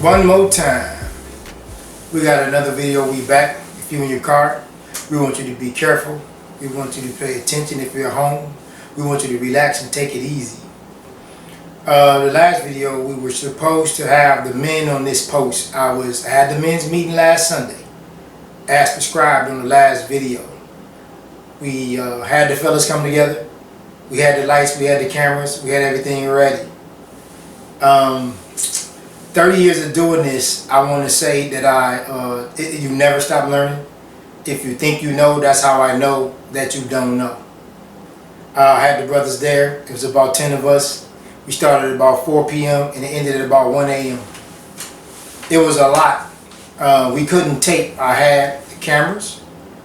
One more time. We got another video. We back. If you're in your car, we want you to be careful. We want you to pay attention if you're home. We want you to relax and take it easy. The last video, we were supposed to have the men on this post. I had the men's meeting last Sunday, as prescribed on the last video. We had the fellas come together. We had the lights, we had the cameras, we had everything ready. 30 years of doing this, I want to say that you never stop learning. If you think you know, that's how I know that you don't know. I had the brothers there. It was about 10 of us. We started at about 4 p.m. and it ended at about 1 a.m. It was a lot. We couldn't tape. I had the cameras.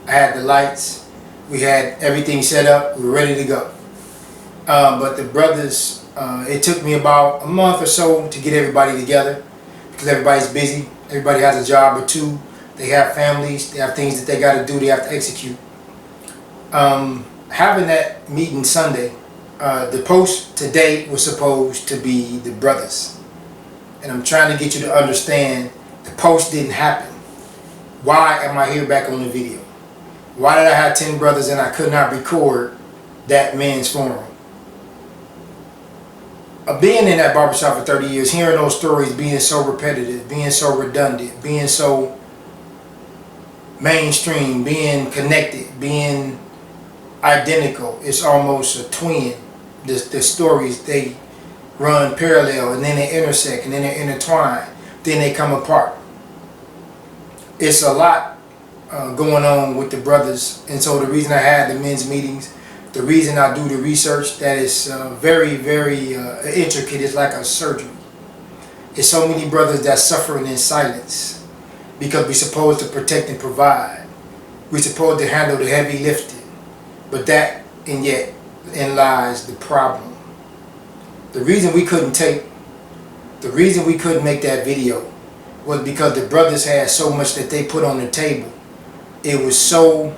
I had the lights. We had everything set up. We were ready to go. But the brothers, it took me about a month or so to get everybody together because everybody's busy. Everybody has a job or two. They have families. They have things that they got to do. They have to execute. Having that meeting Sunday, the post today was supposed to be the brothers. And I'm trying to get you to understand the post didn't happen. Why am I here back on the video? Why did I have 10 brothers and I could not record that men's forum? Being in that barbershop for 30 years, hearing those stories, being so repetitive, being so redundant, being so mainstream, being connected, being identical, it's almost a twin. The stories, they run parallel and then they intersect and then they intertwine, then they come apart. It's a lot going on with the brothers, and so the reason I had the men's meetings, the reason I do the research, that is very, very intricate. It's like a surgery. It's so many brothers that's suffering in silence because we're supposed to protect and provide. We're supposed to handle the heavy lifting. But that, and yet, in lies the problem. The reason we couldn't make that video was because the brothers had so much that they put on the table. It was so,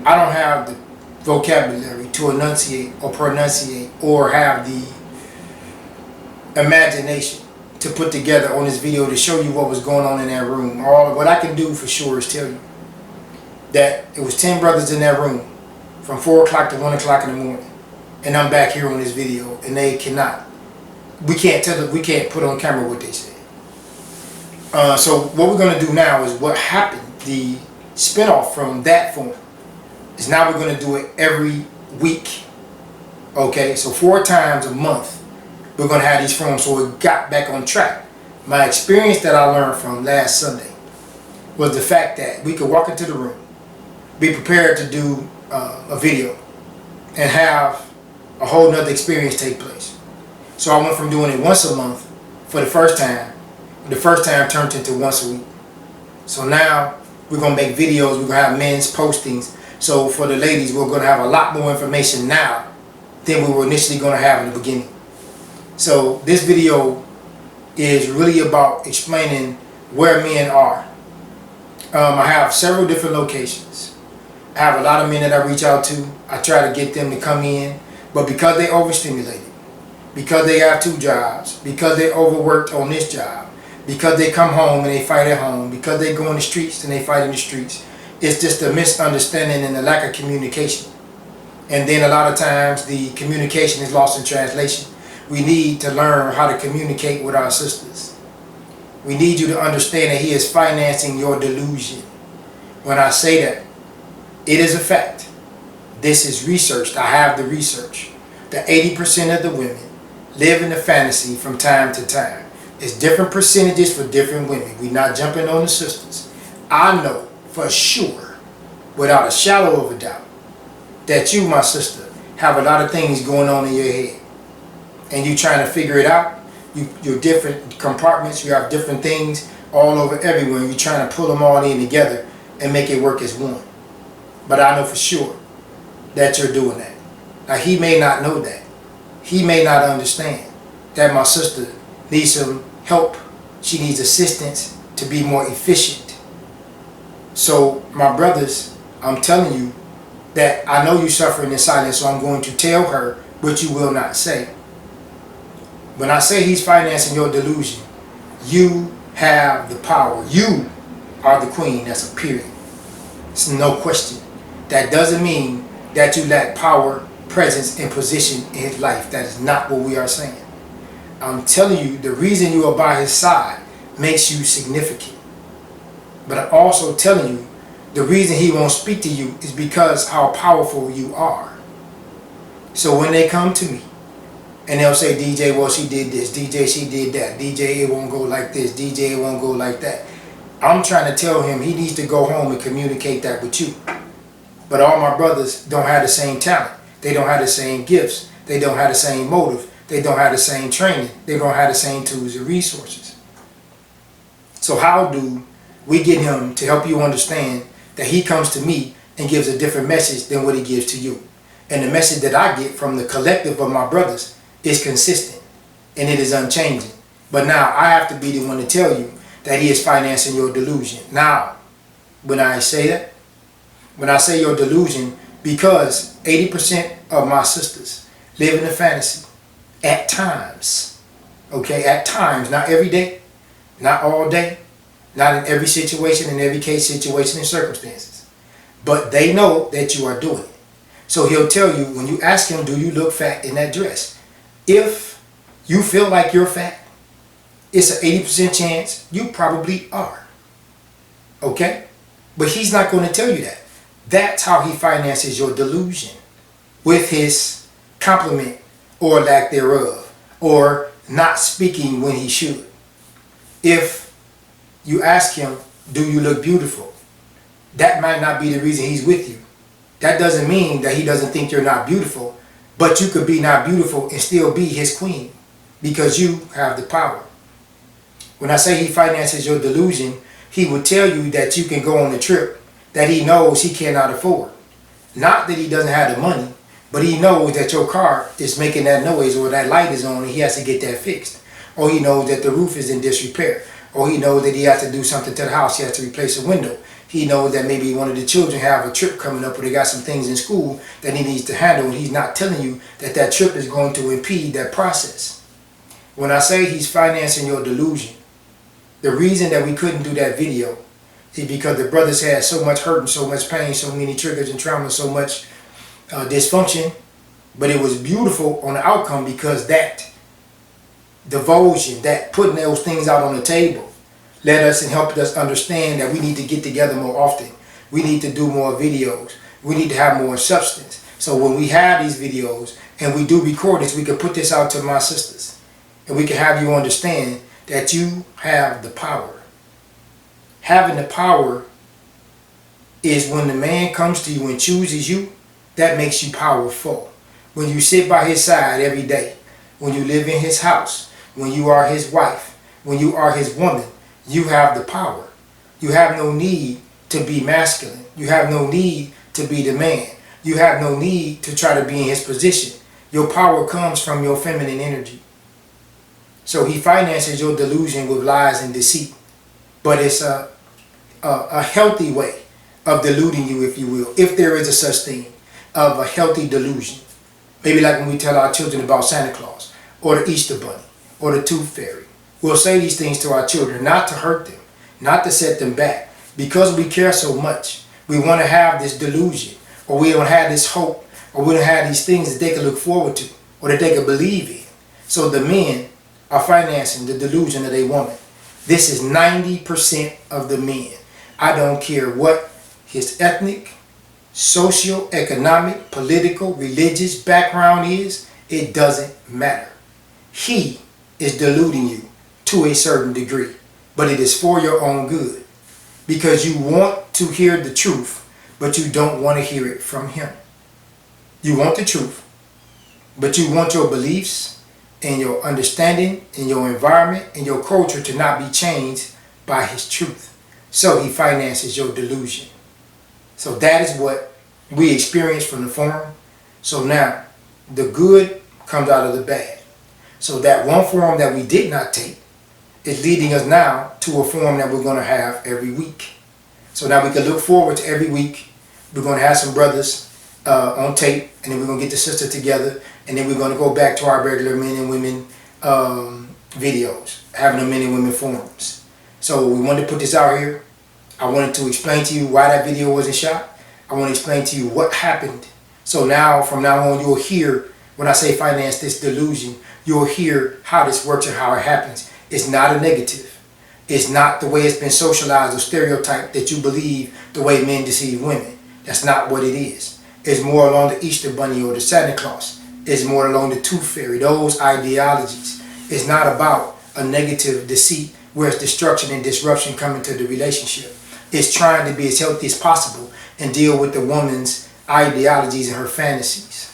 I don't have the vocabulary to enunciate or pronunciate or have the imagination to put together on this video to show you what was going on in that room. What I can do for sure is tell you that it was 10 brothers in that room from 4 o'clock to 1 o'clock in the morning, and I'm back here on this video, and they cannot, we can't put on camera what they said. So what we're going to do now is what happened, the spinoff from that forum, is now we're going to do it every week. Okay, so 4 times a month we're going to have these forums, so it got back on track. My experience that I learned from last Sunday was the fact that we could walk into the room, be prepared to do a video, and have a whole nother experience take place. So I went from doing it once a month for the first time. The first time turned into once a week. So now we're going to make videos, we're going to have men's postings. So for the ladies, we're going to have a lot more information now than we were initially going to have in the beginning. So this video is really about explaining where men are. I have several different locations. I have a lot of men that I reach out to. I try to get them to come in, but because they overstimulated, because they have 2 jobs, because they overworked on this job, because they come home and they fight at home, because they go in the streets and they fight in the streets, it's just a misunderstanding and a lack of communication. And then a lot of times the communication is lost in translation. We need to learn how to communicate with our sisters. We need you to understand that he is financing your delusion. When I say that, it is a fact. This is researched. I have the research. That 80% of the women live in the fantasy from time to time. It's different percentages for different women. We're not jumping on the sisters. I know for sure, without a shadow of a doubt, that you, my sister, have a lot of things going on in your head. And you're trying to figure it out. You're different compartments. You have different things all over everywhere. You're trying to pull them all in together and make it work as one. But I know for sure that you're doing that. Now, he may not know that. He may not understand that my sister needs some help. She needs assistance to be more efficient. So, my brothers, I'm telling you that I know you're suffering in silence, so I'm going to tell her what you will not say. When I say he's financing your delusion, You have the power. You are the queen. That's a period. It's no question. That doesn't mean that you lack power, presence, and position in his life. That is not what we are saying. I'm telling you, the reason you are by his side makes you significant. But I'm also telling you, the reason he won't speak to you is because how powerful you are. So when they come to me, and they'll say, DJ, well, she did this. DJ, she did that. DJ, it won't go like this. DJ, it won't go like that. I'm trying to tell him he needs to go home and communicate that with you. But all my brothers don't have the same talent. They don't have the same gifts. They don't have the same motive. They don't have the same training. They don't have the same tools and resources. So how do we get him to help you understand that he comes to me and gives a different message than what he gives to you? And the message that I get from the collective of my brothers is consistent and it is unchanging. But now I have to be the one to tell you that he is financing your delusion. Now, when I say that, when I say your delusion, because 80% of my sisters live in a fantasy at times. Okay, at times, not every day, not all day, not in every situation, in every case, situation, and circumstances. But they know that you are doing it. So he'll tell you, when you ask him, do you look fat in that dress? If you feel like you're fat, it's an 80% chance you probably are. Okay? But he's not going to tell you that. That's how he finances your delusion, with his compliment or lack thereof, or not speaking when he should. If you ask him, do you look beautiful? That might not be the reason he's with you. That doesn't mean that he doesn't think you're not beautiful, but you could be not beautiful and still be his queen because you have the power. When I say he finances your delusion, he would tell you that you can go on a trip that he knows he cannot afford. Not that he doesn't have the money, but he knows that your car is making that noise, or that light is on and he has to get that fixed. Or he knows that the roof is in disrepair. Or he knows that he has to do something to the house, he has to replace a window. He knows that maybe one of the children have a trip coming up, or they got some things in school that he needs to handle, and he's not telling you that that trip is going to impede that process. When I say he's financing your delusion, the reason that we couldn't do that video is because the brothers had so much hurt and so much pain, so many triggers and trauma, so much dysfunction. But it was beautiful on the outcome because that devotion, that putting those things out on the table, led us and helped us understand that we need to get together more often. We need to do more videos. We need to have more substance. So when we have these videos and we do record this, we can put this out to my sisters. And we can have you understand that you have the power. Having the power is when the man comes to you and chooses you, that makes you powerful. When you sit by his side every day, when you live in his house, when you are his wife, when you are his woman, you have the power. You have no need to be masculine. You have no need to be the man. You have no need to try to be in his position. Your power comes from your feminine energy. So he finances your delusion with lies and deceit. But it's a healthy way of deluding you, if you will, if there is a such thing, of a healthy delusion. Maybe like when we tell our children about Santa Claus, or the Easter Bunny, or the Tooth Fairy. We'll say these things to our children, not to hurt them, not to set them back. Because we care so much, we want to have this delusion, or we don't have this hope, or we don't have these things that they can look forward to, or that they can believe in. So the men are financing the delusion of a woman. This is 90% of the men. I don't care what his ethnic, socio-economic, political, religious background is. It doesn't matter. He is deluding you to a certain degree, but it is for your own good, because you want to hear the truth, but you don't want to hear it from him. You want the truth, but you want your beliefs and your understanding and your environment and your culture to not be changed by his truth. So he finances your delusion. So that is what we experience from the forum. So now the good comes out of the bad. So that one form that we did not take is leading us now to a form that we're going to have every week. So now we can look forward to every week. We're going to have some brothers on tape, and then we're going to get the sister together, and then we're going to go back to our regular men and women videos having the men and women forums. So we wanted to put this out here. I wanted to explain to you why that video wasn't shot. I want to explain to you what happened. So now, from now on, you'll hear, when I say finance this delusion, you'll hear how this works and how it happens. It's not a negative. It's not the way it's been socialized or stereotyped that you believe the way men deceive women. That's not what it is. It's more along the Easter Bunny or the Santa Claus. It's more along the Tooth Fairy, those ideologies. It's not about a negative deceit where it's destruction and disruption coming to the relationship. It's trying to be as healthy as possible and deal with the woman's ideologies and her fantasies.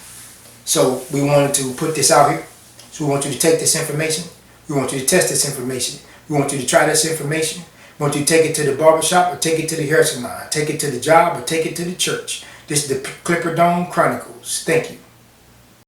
So we wanted to put this out here. So we want you to take this information. We want you to test this information. We want you to try this information. We want you to take it to the barbershop or take it to the hair salon. Take it to the job or take it to the church. This is the Clipperdome Chronicles. Thank you.